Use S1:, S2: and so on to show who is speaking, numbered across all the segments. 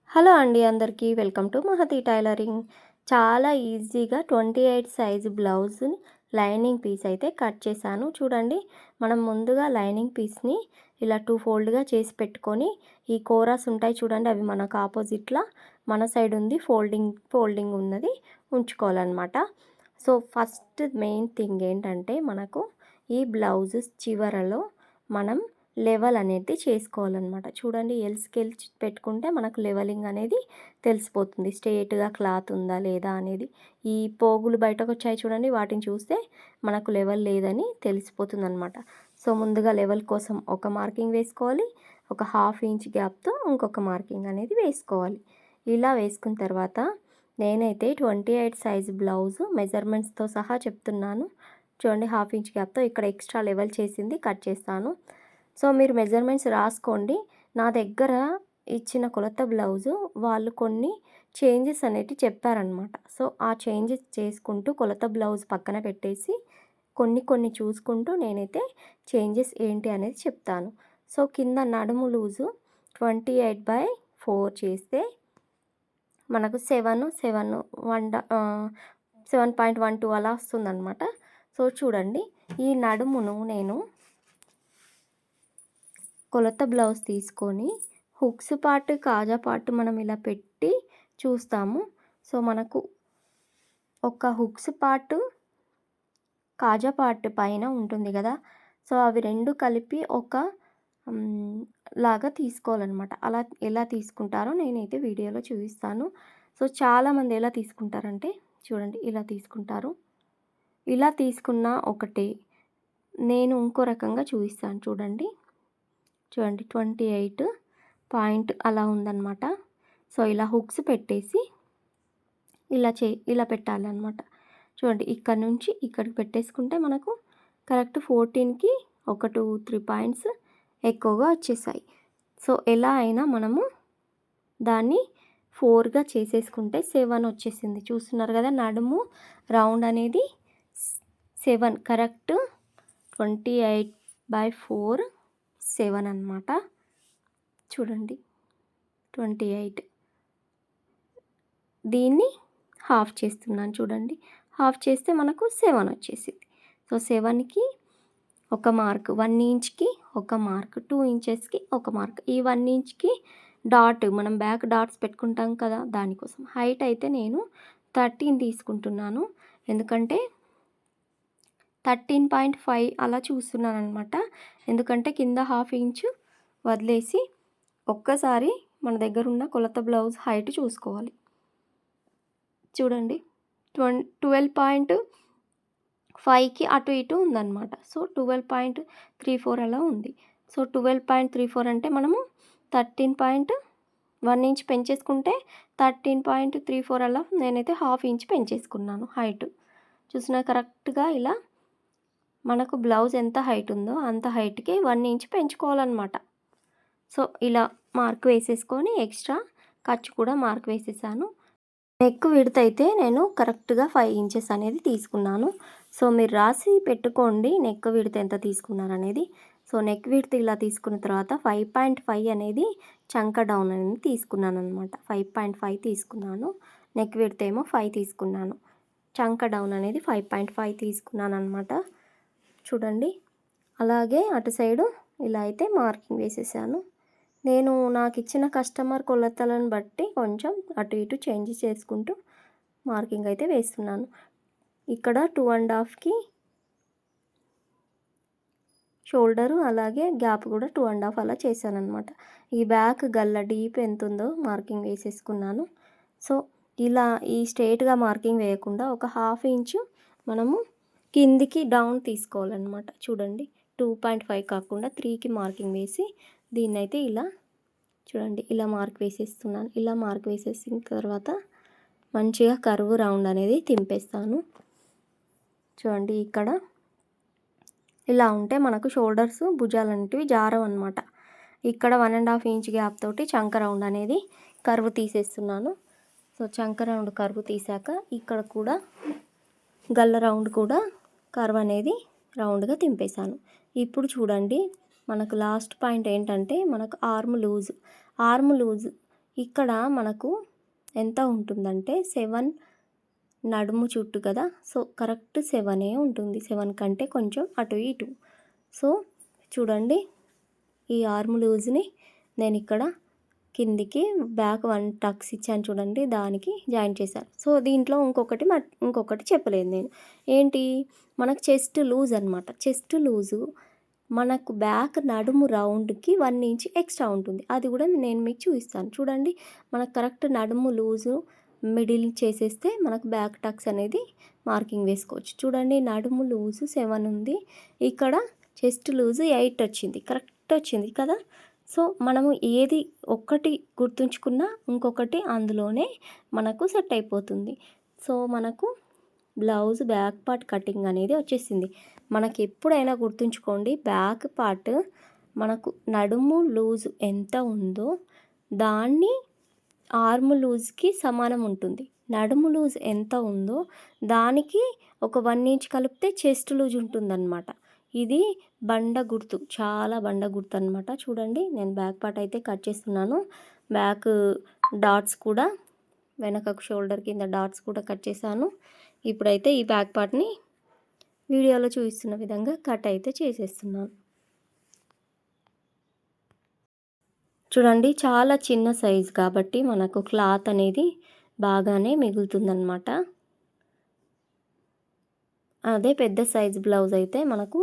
S1: Hello అండి అందరికీ welcome to Mahathi tailoring. చాలా ఈజీగా 28 సైజు బ్లౌజ్ని లైనింగ్ పీస్ అయితే కట్ చేశాను. చూడండి, మనం ముందుగా లైనింగ్ పీస్ని ఇలా 2 ఫోల్డ్గా చేసి పెట్టుకొని, ఈ కోరాస్ ఉంటాయి చూడండి, అవి మనకు ఆపోజిట్లా మన సైడ్ ఉంది ఫోల్డింగ్ ఉన్నది ఉంచుకోవాలన్నమాట. సో ఫస్ట్ మెయిన్ థింగ్ ఏంటంటే, మనకు ఈ బ్లౌజ్ చివరలో మనం లెవెల్ అనేది చేసుకోవాలన్నమాట. చూడండి, ఎల్ పెట్టుకుంటే మనకు లెవెలింగ్ అనేది తెలిసిపోతుంది, స్ట్రేట్గా క్లాత్ ఉందా లేదా అనేది. ఈ పోగులు బయటకు వచ్చాయి చూడండి, వాటిని చూస్తే మనకు లెవెల్ లేదని తెలిసిపోతుంది అనమాట. సో ముందుగా లెవెల్ కోసం ఒక మార్కింగ్ వేసుకోవాలి, ఒక 1/2 ఇంచ్ గ్యాప్తో ఇంకొక మార్కింగ్ అనేది వేసుకోవాలి. ఇలా వేసుకున్న తర్వాత నేనైతే 28 సైజు బ్లౌజు మెజర్మెంట్స్తో సహా చెప్తున్నాను. చూడండి, 1/2 ఇంచ్ గ్యాప్తో ఇక్కడ ఎక్స్ట్రా లెవెల్ చేసింది కట్ చేస్తాను. సో మీరు మెజర్మెంట్స్ రాసుకోండి. నా దగ్గర ఇచ్చిన కొలత బ్లౌజు వాళ్ళు కొన్ని చేంజెస్ అనేటివి చెప్పారనమాట. సో ఆ చేంజెస్ చేసుకుంటూ కొలత బ్లౌజ్ పక్కన పెట్టేసి కొన్ని చూసుకుంటూ నేనైతే చేంజెస్ ఏంటి అనేది చెప్తాను. సో కింద నడుము లూజు 28/4 చేస్తే మనకు 7.12 అలా వస్తుందన్నమాట. సో చూడండి, ఈ నడుమును నేను కొలత బ్లౌజ్ తీసుకొని హుక్స్ పార్ట్ కాజా పార్ట్ మనం ఇలా పెట్టి చూస్తాము. సో మనకు ఒక హుక్స్ పార్ట్ కాజా పార్ట్ పైన ఉంటుంది కదా, సో అవి రెండు కలిపి ఒక లాగా తీసుకోవాలన్నమాట. అలా ఎలా తీసుకుంటారో నేనైతే వీడియోలో చూపిస్తాను. సో చాలామంది ఎలా తీసుకుంటారంటే, చూడండి ఇలా తీసుకుంటారు. ఇలా తీసుకున్న ఒకటి, నేను ఇంకో రకంగా చూపిస్తాను. చూడండి 28 పాయింట్ అలా ఉందన్నమాట. సో ఇలా హుక్స్ పెట్టేసి ఇలా పెట్టాలన్నమాట. చూడండి, ఇక్కడ నుంచి ఇక్కడికి పెట్టేసుకుంటే మనకు కరెక్ట్ 14కి ఒక 2-3 పాయింట్స్ ఎక్కువగా వచ్చేసాయి. సో ఎలా అయినా మనము దాన్ని 4గా చేసేసుకుంటే 7 వచ్చేసింది. చూస్తున్నారు కదా, నడుము రౌండ్ అనేది 7 కరెక్ట్ 28/4 7 అన్నమాట. చూడండి 28, దీన్ని హాఫ్ చేస్తున్నాను. చూడండి, హాఫ్ చేస్తే మనకు 7 వచ్చేసింది. సో 7కి ఒక మార్క్, 1 ఇంచ్కి ఒక మార్క్, 2 ఇంచెస్కి ఒక మార్క్. ఈ 1 ఇంచ్కి డాట్, మనం బ్యాక్ డాట్స్ పెట్టుకుంటాం కదా, దానికోసం. హైట్ అయితే నేను 13 తీసుకుంటున్నాను, ఎందుకంటే 13.5 అలా చూస్తున్నాను అనమాట. ఎందుకంటే కింద 1/2 ఇంచు వదిలేసి ఒక్కసారి మన దగ్గర ఉన్న కొలత బ్లౌజ్ హైట్ చూసుకోవాలి. చూడండి 12.5కి అటు ఇటు ఉందన్నమాట. సో 12.34 అలా ఉంది. సో 12.34 అంటే మనము 13.1 ఇంచ్ పెంచేసుకుంటే 13.34 అలా నేనైతే 1/2 ఇంచ్ పెంచేసుకున్నాను హైట్. చూసినా కరెక్ట్గా ఇలా మనకు బ్లౌజ్ ఎంత హైట్ ఉందో అంత హైట్కి 1 ఇంచ్ పెంచుకోవాలన్నమాట. సో ఇలా మార్క్ వేసేసుకొని ఎక్స్ట్రా ఖర్చు కూడా మార్క్ వేసేసాను. నెక్ విడ్త్ అయితే నేను కరెక్ట్గా 5 ఇంచెస్ అనేది తీసుకున్నాను. సో మీరు రాసి పెట్టుకోండి నెక్ విడ్త్ ఎంత తీసుకున్నారు అనేది. సో నెక్ విడ్త్ ఇలా తీసుకున్న తర్వాత 5.5 అనేది చంక డౌన్ అనేది తీసుకున్నాను అనమాట. 5.5 తీసుకున్నాను. నెక్ విడ్త్ ఏమో 5 తీసుకున్నాను. చంక డౌన్ అనేది 5.5 తీసుకున్నాను అనమాట. చూడండి, అలాగే అటు సైడు ఇలా అయితే మార్కింగ్ వేసేసాను. నేను నాకు ఇచ్చిన కస్టమర్ కొలతలను బట్టి కొంచెం అటు ఇటు చేంజ్ చేసుకుంటూ మార్కింగ్ అయితే వేస్తున్నాను. ఇక్కడ 2.5కి షోల్డరు, అలాగే గ్యాప్ కూడా 2.5 అలా చేశాను అనమాట. ఈ బ్యాక్ గల్ల డీప్ ఎంత ఉందో మార్కింగ్ వేసేసుకున్నాను. సో ఇలా ఈ స్ట్రైట్గా మార్కింగ్ వేయకుండా ఒక 1/2 ఇంచు మనము కిందికి డౌన్ తీసుకోవాలన్నమాట. చూడండి, 2.5 కాకుండా 3కి మార్కింగ్ వేసి దీన్నైతే ఇలా చూడండి ఇలా మార్క్ వేసేస్తున్నాను. ఇలా మార్క్ వేసేసిన తర్వాత మంచిగా కర్వ్ రౌండ్ అనేది తింపేస్తాను. చూడండి, ఇక్కడ ఇలా ఉంటే మనకు షోల్డర్స్ భుజాలు అనేటివి జారవు అనమాట. ఇక్కడ 1.5 ఇంచ్ గ్యాప్ తోటి చంక రౌండ్ అనేది కర్వ్ తీసేస్తున్నాను. సో చంక రౌండ్ కర్వ్ తీసాక ఇక్కడ కూడా గల్ల రౌండ్ కూడా కర్వ్ అనేది రౌండ్గా తింపేశాను. ఇప్పుడు చూడండి, మనకు లాస్ట్ పాయింట్ ఏంటంటే మనకు ఆర్మ్ లూజ్ ఇక్కడ మనకు ఎంత ఉంటుందంటే 7 నడుము చుట్టూ కదా, సో కరెక్ట్ 7 ఉంటుంది. 7 కంటే కొంచెం అటు ఇటు. సో చూడండి, ఈ ఆర్మ్ లూజ్ని నేను ఇక్కడ కిందికి బ్యాక్ 1 టక్స్ ఇచ్చాను చూడండి, దానికి జాయిన్ చేశాను. సో దీంట్లో ఇంకొకటి చెప్పలేదు నేను. ఏంటి, మనకు చెస్ట్ లూజ్ అనమాట. చెస్ట్ లూజు మనకు బ్యాక్ నడుము రౌండ్కి 1 ఇంచ్ ఎక్స్ట్రా ఉంటుంది. అది కూడా నేను మీకు చూపిస్తాను. చూడండి, మనకు కరెక్ట్ నడుము లూజు మిడిల్ చేసేస్తే మనకు బ్యాక్ టక్స్ అనేది మార్కింగ్ వేసుకోవచ్చు. చూడండి, నడుము లూజు 7 ఉంది, ఇక్కడ చెస్ట్ లూజు 8 వచ్చింది. కరెక్ట్ వచ్చింది కదా. సో మనము ఏది ఒక్కటి గుర్తుంచుకున్నా ఇంకొకటి అందులోనే మనకు సెట్ అయిపోతుంది. సో మనకు బ్లౌజ్ బ్యాక్ పార్ట్ కటింగ్ అనేది వచ్చేసింది. మనకి ఎప్పుడైనా గుర్తుంచుకోండి, బ్యాక్ పార్ట్ మనకు నడుము లూజ్ ఎంత ఉందో దాన్ని ఆర్మ్ లూజ్కి సమానం ఉంటుంది. నడుము లూజ్ ఎంత ఉందో దానికి ఒక 1 ఇంచ్ కలిపితే చెస్ట్ లూజ్ ఉంటుందన్నమాట. ఇది బండ గుర్తు, చాలా బండ గుర్తు అనమాట. చూడండి, నేను బ్యాక్ పార్ట్ అయితే కట్ చేస్తున్నాను. బ్యాక్ డాట్స్ కూడా, వెనకకు షోల్డర్ కింద డాట్స్ కూడా కట్ చేశాను. ఇప్పుడైతే ఈ బ్యాక్ పార్ట్ని వీడియోలో చూపిస్తున్న విధంగా కట్ అయితే చేసేస్తున్నాను. చూడండి, చాలా చిన్న సైజు కాబట్టి మనకు క్లాత్ అనేది బాగానే మిగులుతుందన్నమాట. అదే పెద్ద సైజు బ్లౌజ్ అయితే మనకు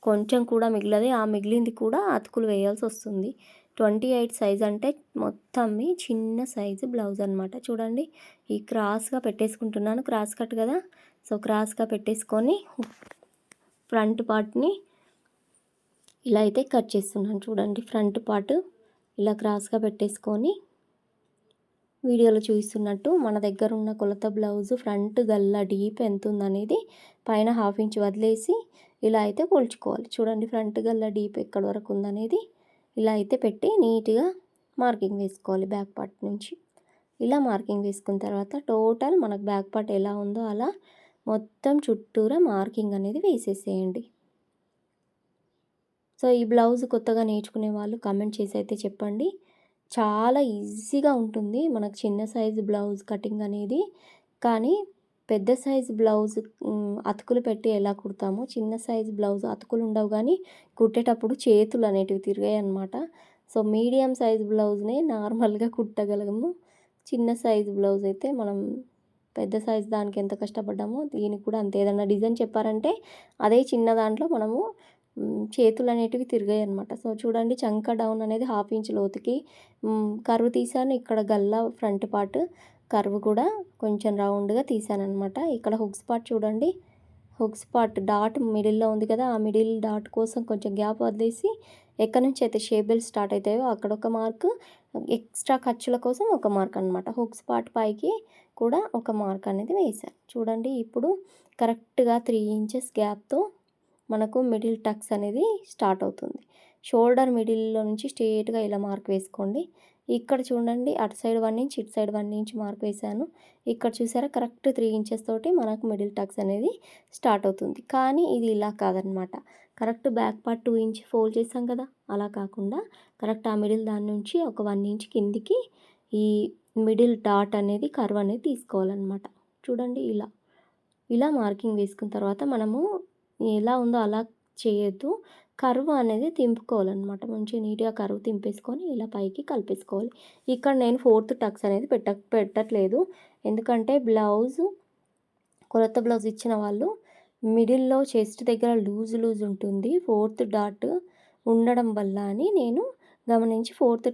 S1: కొంచెం కూడా మిగిలది, ఆ మిగిలింది కూడా అతుకులు వేయాల్సి వస్తుంది. 28 సైజ్ అంటే మొత్తం చిన్న సైజు బ్లౌజ్ అనమాట. చూడండి, ఈ క్రాస్గా పెట్టేసుకుంటున్నాను, క్రాస్ కట్ కదా. సో క్రాస్గా పెట్టేసుకొని ఫ్రంట్ పార్ట్ని ఇలా అయితే కట్ చేస్తున్నాను. చూడండి, ఫ్రంట్ పార్ట్ ఇలా క్రాస్గా పెట్టేసుకొని వీడియోలో చూపిస్తున్నట్టు మన దగ్గర ఉన్న కొలత బ్లౌజు ఫ్రంట్ గల్లా డీప్ ఎంత ఉందనేది పైన 1/2 ఇంచ్ వదిలేసి ఇలా అయితే కొలుచుకోవాలి. చూడండి, ఫ్రంట్ గల్లా డీప్ ఎక్కడ వరకు ఉందనేది ఇలా అయితే పెట్టి నీట్గా మార్కింగ్ వేసుకోవాలి. బ్యాక్ పార్ట్ నుంచి ఇలా మార్కింగ్ వేసుకున్న తర్వాత టోటల్ మనకు బ్యాక్ పార్ట్ ఎలా ఉందో అలా మొత్తం చుట్టూరా మార్కింగ్ అనేది వేసేసేయండి. సో ఈ బ్లౌజ్ కొత్తగా నేర్చుకునే వాళ్ళు కామెంట్ చేసి అయితే చెప్పండి. చాలా ఈజీగా ఉంటుంది మనకు చిన్న సైజు బ్లౌజ్ కటింగ్ అనేది. కానీ పెద్ద సైజు బ్లౌజ్ అతుకులు పెట్టి ఎలా కుడతామో, చిన్న సైజు బ్లౌజ్ అతుకులు ఉండవు కానీ కుట్టేటప్పుడు చేతులు అనేటివి తిరిగాయి అన్నమాట. సో మీడియం సైజు బ్లౌజ్నే నార్మల్గా కుట్టగలము. చిన్న సైజు బ్లౌజ్ అయితే మనం పెద్ద సైజు దానికి ఎంత కష్టపడ్డామో దీనికి కూడా అంతే. ఏదన్నా డిజైన్ చెప్పారంటే అదే చిన్న దాంట్లో మనము చేతులు అనేటివి తిరిగాయి అనమాట. సో చూడండి, చంక డౌన్ అనేది 1/2 ఇంచ్ లోతుకి కర్వ్ తీసాను. ఇక్కడ గల్లా ఫ్రంట్ పార్ట్ కర్వ్ కూడా కొంచెం రౌండ్గా తీసాను అనమాట. ఇక్కడ హుక్స్ పార్ట్ చూడండి, హుక్స్ పార్ట్ డాట్ మిడిల్లో ఉంది కదా, ఆ మిడిల్ డాట్ కోసం కొంచెం గ్యాప్ వదిలేసి ఎక్కడి నుంచి అయితే షేప్ బెల్ట్ స్టార్ట్ అవుతాయో అక్కడ ఒక మార్క్, ఎక్స్ట్రా ఖర్చుల కోసం ఒక మార్క్ అనమాట. హుక్స్ పార్ట్ పైకి కూడా ఒక మార్క్ అనేది వేశాను. చూడండి, ఇప్పుడు కరెక్ట్గా 3 ఇంచెస్ గ్యాప్తో మనకు మిడిల్ టక్స్ అనేది స్టార్ట్ అవుతుంది. షోల్డర్ మిడిల్లో నుంచి స్ట్రేట్గా ఇలా మార్క్ వేసుకోండి. ఇక్కడ చూడండి, అటు సైడ్ 1 ఇంచ్, ఇటు సైడ్ 1 ఇంచ్ మార్క్ వేశాను. ఇక్కడ చూసారా, కరెక్ట్ 3 ఇంచెస్ తోటి మనకు మిడిల్ టక్స్ అనేది స్టార్ట్ అవుతుంది. కానీ ఇది ఇలా కాదనమాట. Correct back part 2 inch fold చేసాం కదా, అలా కాకుండా కరెక్ట్ ఆ మిడిల్ దాని నుంచి ఒక 1 ఇంచ్ కిందికి ఈ మిడిల్ డాట్ అనేది కర్వ్ అనేది తీసుకోవాలన్నమాట. చూడండి, ఇలా మార్కింగ్ వేసుకున్న తర్వాత మనము ఎలా ఉందో అలా చేయొద్దు, కర్వ్ అనేది తింపుకోవాలన్నమాట. మంచిగా నీట్గా కర్వ్ తింపేసుకొని ఇలా పైకి కలిపేసుకోవాలి. ఇక్కడ నేను 4th టక్స్ అనేది పెట్టట్లేదు, ఎందుకంటే కొలత బ్లౌజ్ ఇచ్చిన వాళ్ళు మిడిల్లో చెస్ట్ దగ్గర లూజ్ ఉంటుంది, 4th డాట్ ఉండడం వల్ల అని నేను గమనించి 4th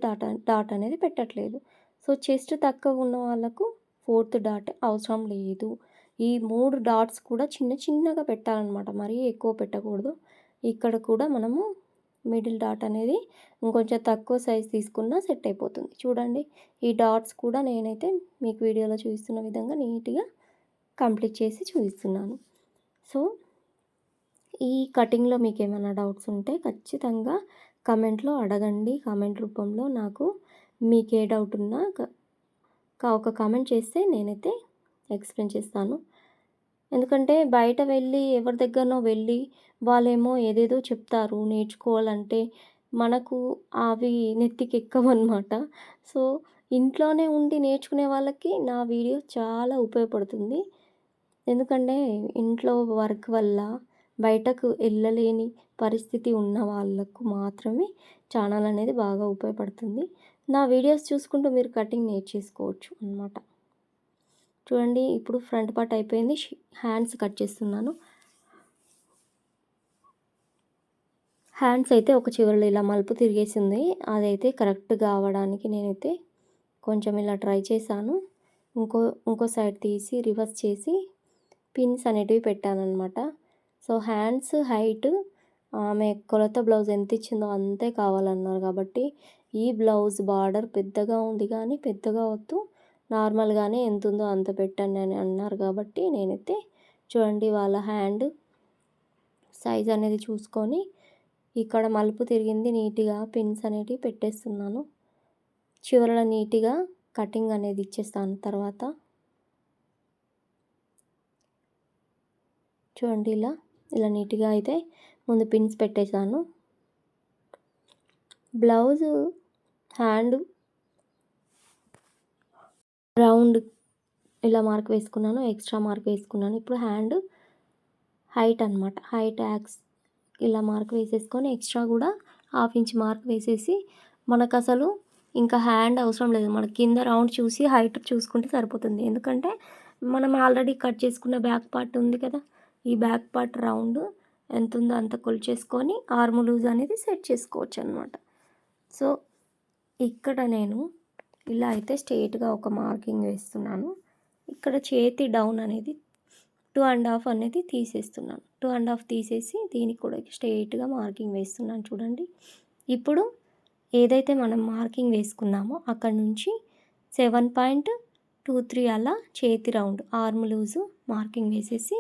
S1: డాట్ అనేది పెట్టట్లేదు. సో చెస్ట్ తక్కువ ఉన్న వాళ్ళకు 4th డాట్ అవసరం లేదు. ఈ 3 డాట్స్ కూడా చిన్నగా పెట్టాలన్నమాట, మరీ ఎక్కువ పెట్టకూడదు. ఇక్కడ కూడా మనము మిడిల్ డాట్ అనేది ఇంకొంచెం తక్కువ సైజ్ తీసుకున్నా సెట్ అయిపోతుంది. చూడండి, ఈ డాట్స్ కూడా నేనైతే మీకు వీడియోలో చూపిస్తున్న విధంగా నీట్గా కంప్లీట్ చేసి చూపిస్తున్నాను. సో ఈ కటింగ్లో మీకు ఏమైనా డౌట్స్ ఉంటే ఖచ్చితంగా కమెంట్లో అడగండి. కామెంట్ రూపంలో నాకు మీకు ఏ డౌట్ ఉన్నా ఒక కామెంట్ చేస్తే నేనైతే ఎక్స్ప్లెయిన్ చేస్తాను. ఎందుకంటే బయట ఎవరి దగ్గరనో వెళ్ళి వాళ్ళేమో ఏదేదో చెప్తారు, నేర్చుకోవాలంటే మనకు అవి నెత్తికి ఎక్కవన్నమాట. సో ఇంట్లోనే ఉండి నేర్చుకునే వాళ్ళకి నా వీడియో చాలా ఉపయోగపడుతుంది. ఎందుకంటే ఇంట్లో వర్క్ వల్ల బయటకు వెళ్ళలేని పరిస్థితి ఉన్న వాళ్ళకు మాత్రమే ఛానల్ అనేది బాగా ఉపయోగపడుతుంది. నా వీడియోస్ చూసుకుంటూ మీరు కటింగ్ నేర్చేసుకోవచ్చు అన్నమాట. చూడండి, ఇప్పుడు ఫ్రంట్ పార్ట్ అయిపోయింది. హ్యాండ్స్ కట్ చేస్తున్నాను. హ్యాండ్స్ అయితే ఒక చివరలో ఇలా మలుపు తిరిగేసింది. అదైతే కరెక్ట్గా అవ్వడానికి నేనైతే కొంచెం ఇలా ట్రై చేశాను. ఇంకో సైడ్ తీసి రివర్స్ చేసి పిన్స్ అనేటివి పెట్టానన్నమాట. సో హ్యాండ్స్ హైట్ ఆమె కొలత బ్లౌజ్ ఎంత ఇచ్చిందో అంతే కావాలన్నారు కాబట్టి ఈ బ్లౌజ్ బార్డర్ పెద్దగా ఉంది కానీ పెద్దగా వద్దు, నార్మల్గానే ఎంత ఉందో అంత పెట్టండి అని అన్నారు కాబట్టి నేనైతే చూడండి వాళ్ళ హ్యాండ్ సైజ్ అనేది చూసుకొని ఇక్కడ మలుపు తిరిగింది నీట్గా పిన్స్ అనేటివి పెట్టేస్తున్నాను. చివరలో నీట్గా కటింగ్ అనేది ఇచ్చేస్తాను. తర్వాత చూడండి ఇలా నీట్గా అయితే ముందు పిన్స్ పెట్టేశాను. బ్లౌజు హ్యాండ్ రౌండ్ ఇలా మార్క్ వేసుకున్నాను, ఎక్స్ట్రా మార్క్ వేసుకున్నాను. ఇప్పుడు హ్యాండ్ హైట్ అనమాట, హైట్ యాక్స్ ఇలా మార్క్ వేసేసుకొని ఎక్స్ట్రా కూడా 1/2 ఇంచ్ మార్క్ వేసేసి మనకు అసలు ఇంకా హ్యాండ్ అవసరం లేదు. మన కింద రౌండ్ చూసి హైట్ చూసుకుంటే సరిపోతుంది. ఎందుకంటే మనం ఆల్రెడీ కట్ చేసుకున్న బ్యాక్ పార్ట్ ఉంది కదా, ఈ బ్యాక్ పార్ట్ రౌండ్ ఎంత ఉందో అంత కొలిచేసుకొని ఆర్మ్ లూజ్ అనేది సెట్ చేసుకోవచ్చు అనమాట. సో ఇక్కడ నేను ఇలా అయితే స్ట్రైట్గా ఒక మార్కింగ్ వేస్తున్నాను. ఇక్కడ చేతి డౌన్ అనేది 2.5 అనేది తీసేస్తున్నాను. 2.5 తీసేసి దీనికి కూడా స్ట్రైట్గా మార్కింగ్ వేస్తున్నాను. చూడండి, ఇప్పుడు ఏదైతే మనం మార్కింగ్ వేసుకున్నామో అక్కడ నుంచి 7.23 అలా చేతి రౌండ్ ఆర్మ్ లూజు మార్కింగ్ వేసేసి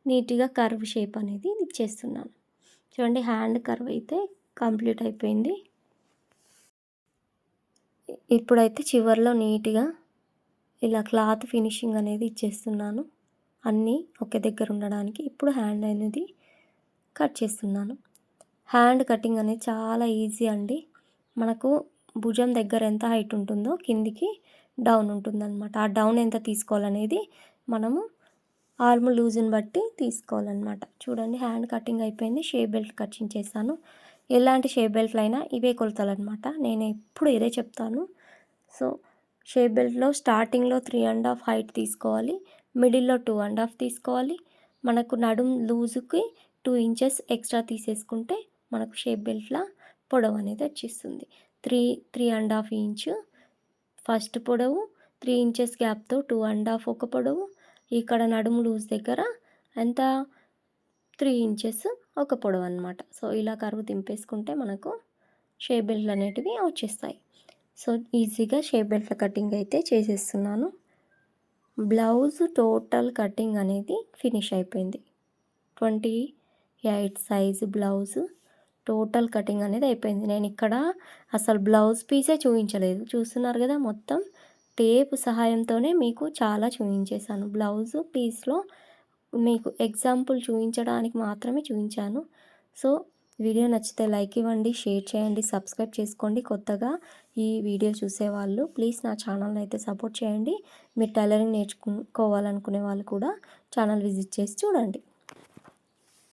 S1: నీట్గా కర్వ్ షేప్ అనేది ఇచ్చేస్తున్నాను. చూడండి, హ్యాండ్ కర్వ్ అయితే కంప్లీట్ అయిపోయింది. ఇప్పుడైతే చివర్లో నీట్గా ఇలా క్లాత్ ఫినిషింగ్ అనేది ఇచ్చేస్తున్నాను, అన్నీ ఒకే దగ్గర ఉండడానికి. ఇప్పుడు హ్యాండ్ అనేది కట్ చేస్తున్నాను. హ్యాండ్ కటింగ్ అనేది చాలా ఈజీ అండి. మనకు భుజం దగ్గర ఎంత హైట్ ఉంటుందో కిందికి డౌన్ ఉంటుందన్నమాట. ఆ డౌన్ ఎంత తీసుకోవాలనేది మనము ఆర్మ్ లూజ్ని బట్టి తీసుకోవాలన్నమాట. చూడండి, హ్యాండ్ కటింగ్ అయిపోయింది. షేప్ బెల్ట్ కటింగ్ చేశాను. ఎలాంటి షేప్ బెల్ట్లు అయినా ఇవే కొలతలు అనమాట, నేను ఎప్పుడు ఇదే చెప్తాను. సో షేప్ బెల్ట్లో స్టార్టింగ్లో 3.5 హైట్ తీసుకోవాలి, మిడిల్లో 2.5 తీసుకోవాలి. మనకు నడుం లూజుకి 2 ఇంచెస్ ఎక్స్ట్రా తీసేసుకుంటే మనకు షేప్ బెల్ట్లా పొడవు అనేది వచ్చేస్తుంది. 3.5 ఇంచు ఫస్ట్ పొడవు, 3 ఇంచెస్ గ్యాప్తో 2.5 ఒక పొడవు, ఇక్కడ నడుము లూజ్ దగ్గర ఎంత 3 ఇంచెస్ ఒక పొడవు అనమాట. సో ఇలా కరువు దింపేసుకుంటే మనకు షేప్ బెల్ట్లు అనేటివి వచ్చేస్తాయి. సో ఈజీగా షేప్ బెల్ట్ల కటింగ్ అయితే చేసేస్తున్నాను. బ్లౌజ్ టోటల్ కటింగ్ అనేది ఫినిష్ అయిపోయింది. 28 సైజు బ్లౌజు టోటల్ కటింగ్ అనేది అయిపోయింది. నేను ఇక్కడ అసలు బ్లౌజ్ పీసే చూపించలేదు, చూస్తున్నారు కదా, మొత్తం టేప్ సహాయంతోనే మీకు చాలా చూపించేశాను. బ్లౌజ్ పీస్లో మీకు ఎగ్జాంపుల్ చూపించడానికి మాత్రమే చూపించాను. సో వీడియో నచ్చితే లైక్ ఇవ్వండి, షేర్ చేయండి, సబ్స్క్రైబ్ చేసుకోండి. కొత్తగా ఈ వీడియో చూసేవాళ్ళు ప్లీజ్ నా ఛానల్ని అయితే సపోర్ట్ చేయండి. మీరు టైలరింగ్ నేర్చుకోవాలనుకునే వాళ్ళు కూడా ఛానల్ విజిట్ చేసి చూడండి.